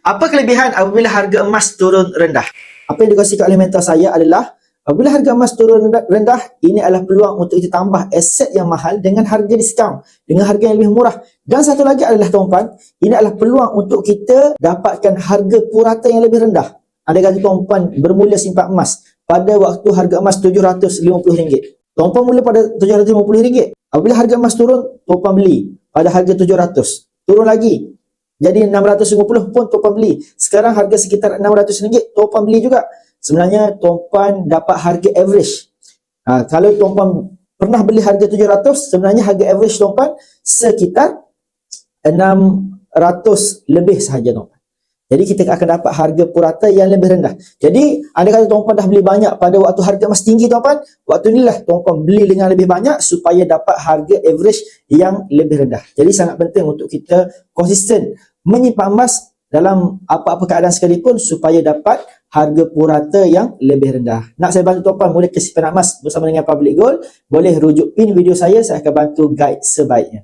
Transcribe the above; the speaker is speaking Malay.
Apa kelebihan apabila harga emas turun rendah? Apa yang dikongsikan oleh mentor saya adalah apabila harga emas turun rendah, ini adalah peluang untuk kita tambah aset yang mahal dengan harga diskaun, dengan harga yang lebih murah. Dan satu lagi adalah tuan-puan, ini adalah peluang untuk kita dapatkan harga purata yang lebih rendah. Ada kata tuan-puan bermula simpan emas pada waktu harga emas RM750. Tuan-puan mula pada RM750. Apabila harga emas turun, tuan-puan beli pada harga RM700. Turun lagi jadi RM650 pun tuan-puan beli. Sekarang harga sekitar RM600, tuan-puan beli juga. Sebenarnya tuan-puan dapat harga average. Kalau tuan-puan pernah beli harga RM700, sebenarnya harga average tuan-puan sekitar RM600 lebih sahaja tuan-puan. Jadi kita akan dapat harga purata yang lebih rendah. Jadi anda kata tuan-puan dah beli banyak pada waktu harga emas tinggi tuan-puan, waktu inilah tuan-puan beli dengan lebih banyak supaya dapat harga average yang lebih rendah. Jadi sangat penting untuk kita konsisten menyimpan emas dalam apa-apa keadaan sekalipun supaya dapat harga purata yang lebih rendah. Nak saya bantu tuan-puan mula kesimpanan emas bersama dengan Public Gold, boleh rujuk pin video saya akan bantu guide sebaiknya.